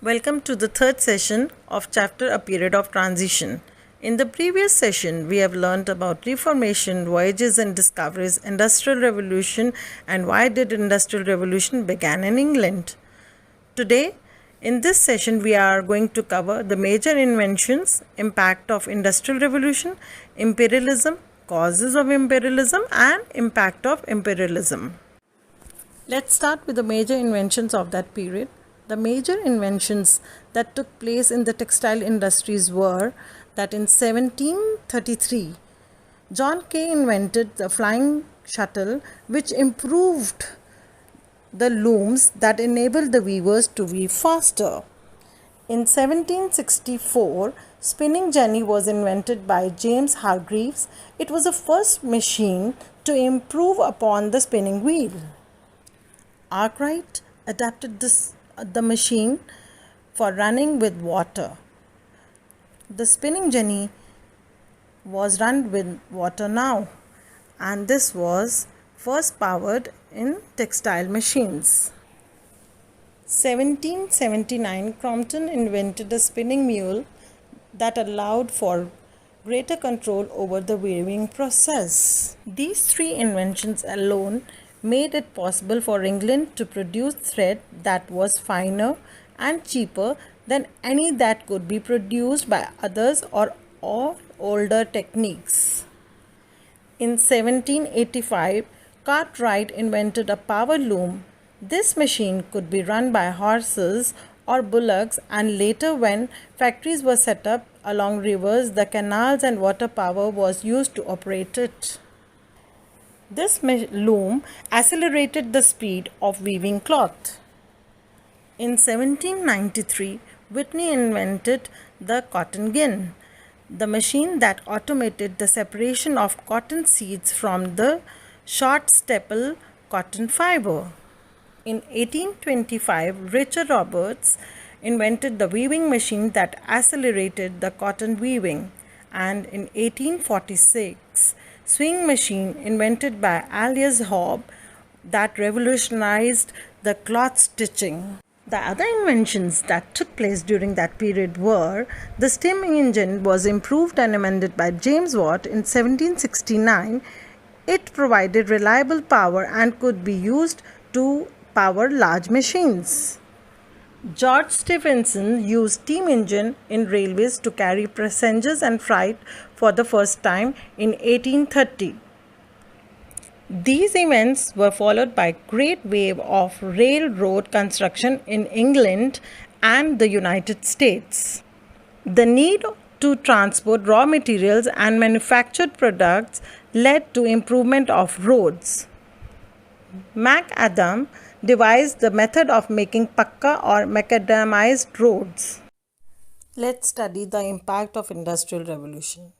Welcome to the third session of chapter A Period of Transition. In the previous session, we have learned about Reformation, voyages and discoveries, Industrial Revolution, and why did Industrial Revolution began in England. Today, in this session, we are going to cover the major inventions, impact of Industrial Revolution, imperialism, causes of imperialism, and impact of imperialism. Let's start with the major inventions of that period. The major inventions that took place in the textile industries were that in 1733, John Kay invented the flying shuttle, which improved the looms that enabled the weavers to weave faster. In 1764, spinning jenny was invented by James Hargreaves. It was the first machine to improve upon the spinning wheel. Arkwright adapted the machine for running with water. The spinning jenny was run with water now, and this was first powered in textile machines. 1779, Crompton invented a spinning mule that allowed for greater control over the weaving process. These three inventions alone made it possible for England to produce thread that was finer and cheaper than any that could be produced by others or older techniques. In 1785, Cartwright invented a power loom. This machine could be run by horses or bullocks, and later when factories were set up along rivers, the canals and water power was used to operate it. This loom accelerated the speed of weaving cloth. In 1793, Whitney invented the cotton gin, the machine that automated the separation of cotton seeds from the short staple cotton fiber. In 1825, Richard Roberts invented the weaving machine that accelerated the cotton weaving, and in 1846, sewing machine invented by Alias Hobb that revolutionized the cloth stitching. The other inventions that took place during that period were the steam engine was improved and amended by James Watt in 1769. It provided reliable power and could be used to power large machines. George Stephenson used steam engine in railways to carry passengers and freight for the first time in 1830. These events were followed by a great wave of railroad construction in England and the United States. The need to transport raw materials and manufactured products led to improvement of roads. MacAdam devised the method of making pakka or macadamized roads. Let's study the impact of Industrial Revolution.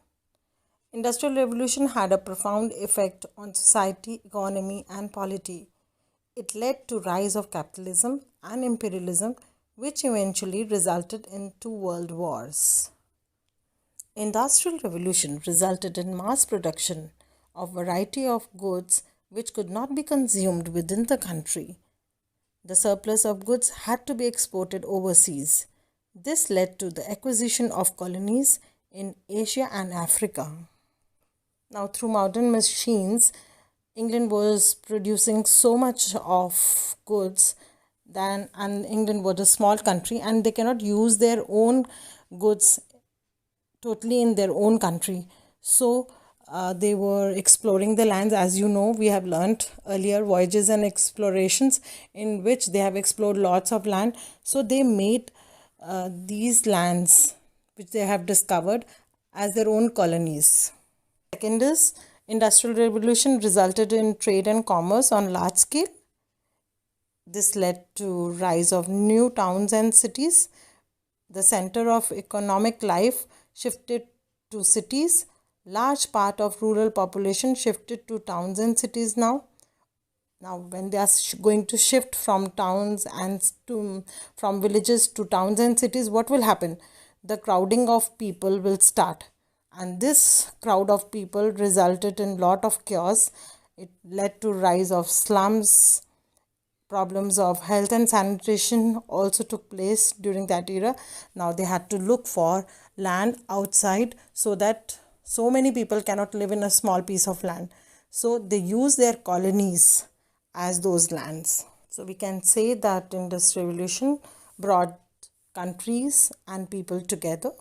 Industrial Revolution had a profound effect on society, economy and polity. It led to rise of capitalism and imperialism, which eventually resulted in two world wars. Industrial Revolution resulted in mass production of variety of goods which could not be consumed within the country. The surplus of goods had to be exported overseas. This led to the acquisition of colonies in Asia and Africa. Now, through modern machines, England was producing so much of goods and England was a small country and they cannot use their own goods totally in their own country. So, they were exploring the lands. As you know, we have learnt earlier voyages and explorations in which they have explored lots of land. So they made these lands which they have discovered as their own colonies. Second is Industrial Revolution resulted in trade and commerce on large scale. This led to rise of new towns and cities. The center of economic life shifted to cities. Large part of rural population shifted to towns and cities now. Now, when they are going to shift from towns and from villages to towns and cities, what will happen? The crowding of people will start, and this crowd of people resulted in lot of chaos. It led to rise of slums, problems of health and sanitation also took place during that era. Now they had to look for land outside so that so many people cannot live in a small piece of land. So they use their colonies as those lands. So we can say that Industrial Revolution brought countries and people together.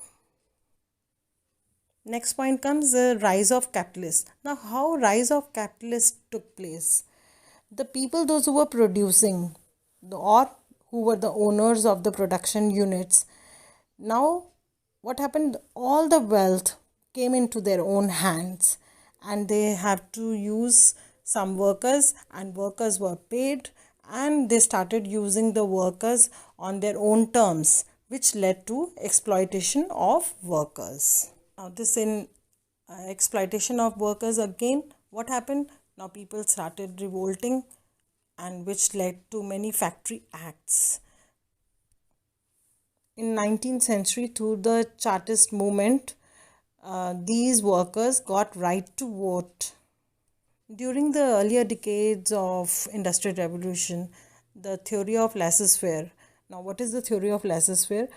Next point comes the rise of capitalists. Now, how rise of capitalists took place? The people, those who were producing or who were the owners of the production units, now what happened? All the wealth came into their own hands and they have to use some workers, and workers were paid, and they started using the workers on their own terms, which led to exploitation of workers. Now this in exploitation of workers, again what happened? Now people started revolting, and which led to many factory acts. In 19th century, through the Chartist movement, these workers got right to vote. During the earlier decades of Industrial Revolution, the theory of laissez-faire. Now, what is the theory of laissez-faire?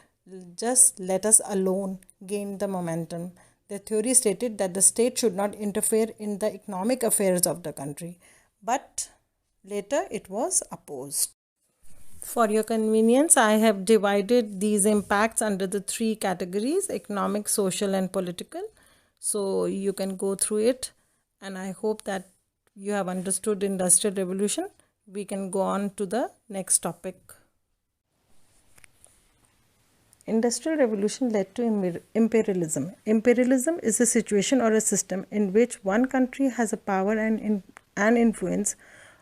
Just let us alone gain the momentum. The theory stated that the state should not interfere in the economic affairs of the country, but later it was opposed. For your convenience, I have divided these impacts under the three categories: economic, social, and political. So you can go through it, and I hope that you have understood Industrial Revolution. We can go on to the next topic. Industrial Revolution led to imperialism. Imperialism is a situation or a system in which one country has a power and influence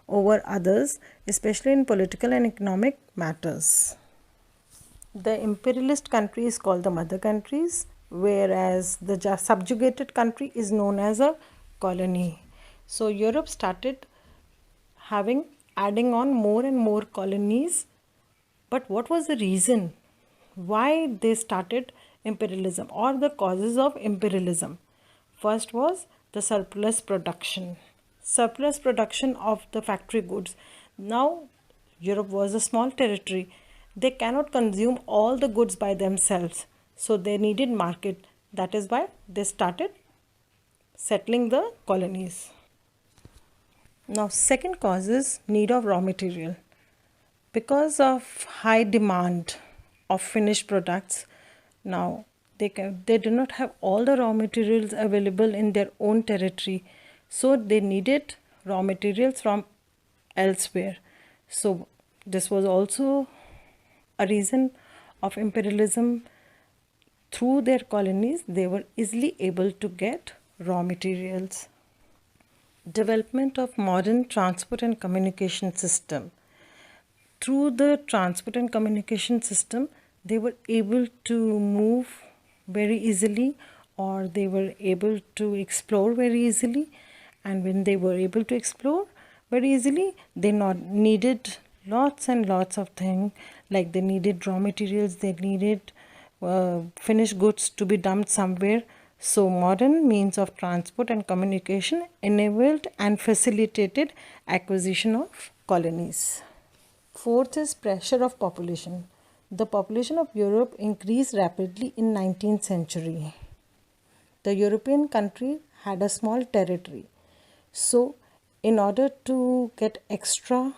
over others, especially in political and economic matters. The imperialist country is called the mother countries, whereas the subjugated country is known as a colony. So Europe started adding on more and more colonies. But what was the reason why they started imperialism, or the causes of imperialism? First was the surplus production of the factory goods. Now Europe was a small territory. They cannot consume all the goods by themselves, so they needed market. That is why they started settling the colonies. Now second cause is need of raw material. Because of high demand of finished products, now they do not have all the raw materials available in their own territory, so they needed raw materials from elsewhere. So this was also a reason of imperialism. Through their colonies, they were easily able to get raw materials. Development of modern transport and communication system. Through the transport and communication system, they were able to move very easily, or they were able to explore very easily. And when they were able to explore very easily, they needed lots and lots of things, like they needed raw materials, they needed finished goods to be dumped somewhere. So modern means of transport and communication enabled and facilitated acquisition of colonies. Fourth is pressure of population. The population of Europe increased rapidly in 19th century. The European country had a small territory. So in order to get extra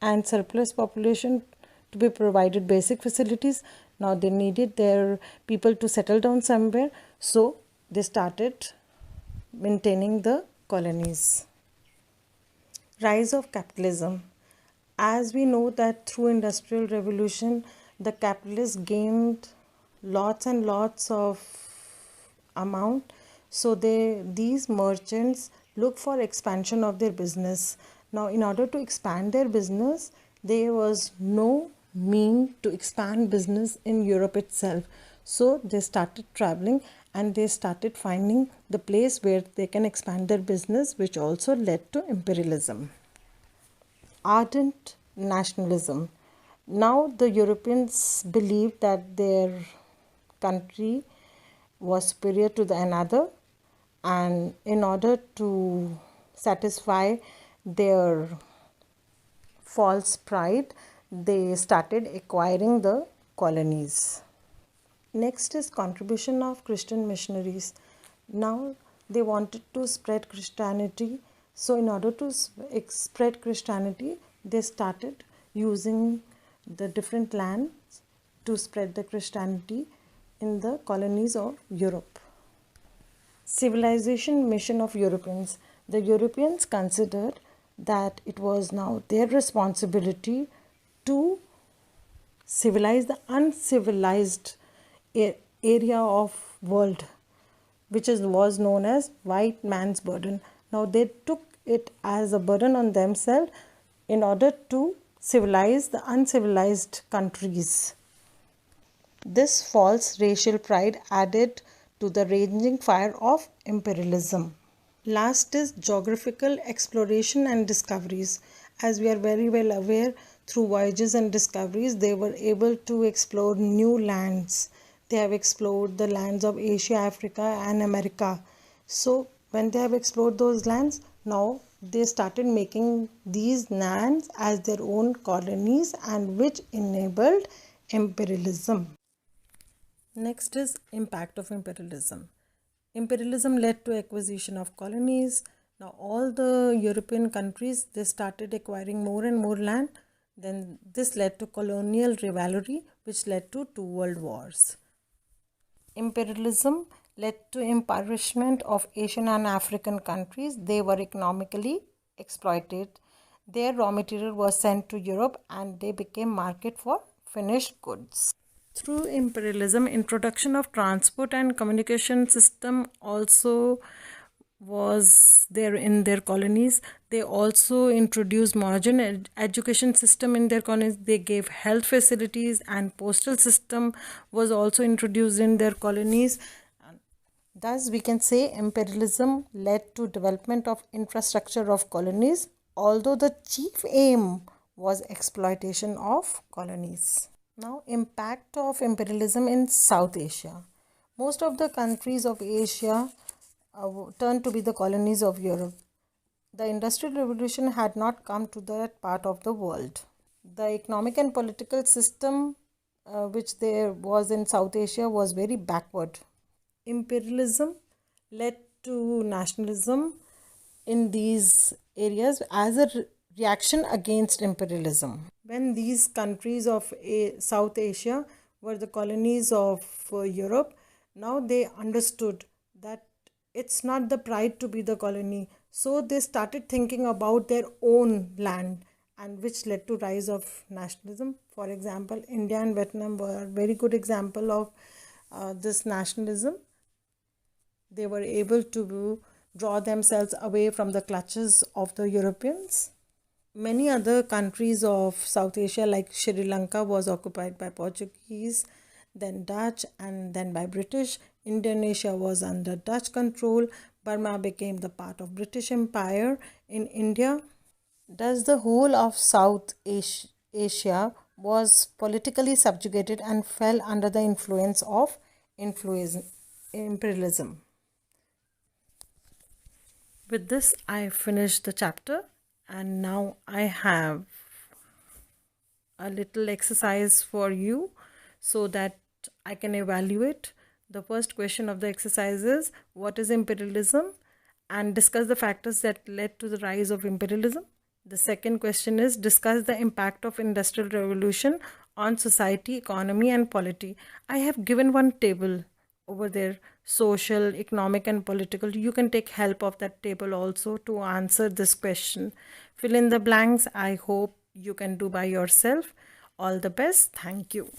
and surplus population to be provided basic facilities, now they needed their people to settle down somewhere. So they started maintaining the colonies. Rise of capitalism. As we know that through Industrial Revolution, the capitalists gained lots and lots of amount. So these merchants look for expansion of their business. Now in order to expand their business, there was no mean to expand business in Europe itself. So they started traveling and they started finding the place where they can expand their business, which also led to imperialism. Ardent nationalism. Now the Europeans believed that their country was superior to another, and in order to satisfy their false pride, they started acquiring the colonies. Next is contribution of Christian missionaries. Now they wanted to spread Christianity. So in order to spread Christianity, they started using the different lands to spread the Christianity in the colonies of Europe. Civilization mission of Europeans. The Europeans considered that it was now their responsibility to civilize the uncivilized area of world, which was known as white man's burden. Now they took it as a burden on themselves in order to civilize the uncivilized countries. This false racial pride added to the raging fire of imperialism. Last is geographical exploration and discoveries. As we are very well aware, through voyages and discoveries, they were able to explore new lands. They have explored the lands of Asia, Africa and America. So when they have explored those lands, now they started making these lands as their own colonies, and which enabled imperialism. Next is impact of imperialism. Imperialism led to acquisition of colonies. Now all the European countries, they started acquiring more and more land. Then this led to colonial rivalry, which led to 2 world wars. Imperialism led to impoverishment of Asian and African countries. They were economically exploited. Their raw material was sent to Europe and they became market for finished goods. Through imperialism, introduction of transport and communication system also was there in their colonies. They also introduced modern education system in their colonies. They gave health facilities, and postal system was also introduced in their colonies. Thus we can say imperialism led to development of infrastructure of colonies, although the chief aim was exploitation of colonies. Now, impact of imperialism in South Asia. Most of the countries of Asia turned to be the colonies of Europe. The Industrial Revolution had not come to that part of the world. The economic and political system which there was in South Asia was very backward. Imperialism led to nationalism in these areas as a reaction against imperialism. When these countries of South Asia were the colonies of Europe, now they understood that it's not the pride to be the colony. So they started thinking about their own land, and which led to rise of nationalism. For example, India and Vietnam were a very good example of this nationalism. They were able to draw themselves away from the clutches of the Europeans. Many other countries of South Asia like Sri Lanka was occupied by Portuguese, then Dutch, and then by British. Indonesia was under Dutch control. Burma became the part of British Empire. In India, thus the whole of South Asia was politically subjugated and fell under the influence of imperialism. With this, I finished the chapter, and now I have a little exercise for you so that I can evaluate. The first question of the exercise is, what is imperialism? And discuss the factors that led to the rise of imperialism. The second question is, discuss the impact of Industrial Revolution on society, economy and polity. I have given one table over there, social, economic and political. You can take help of that table also to answer this question. Fill in the blanks. I hope you can do by yourself. All the best. Thank you.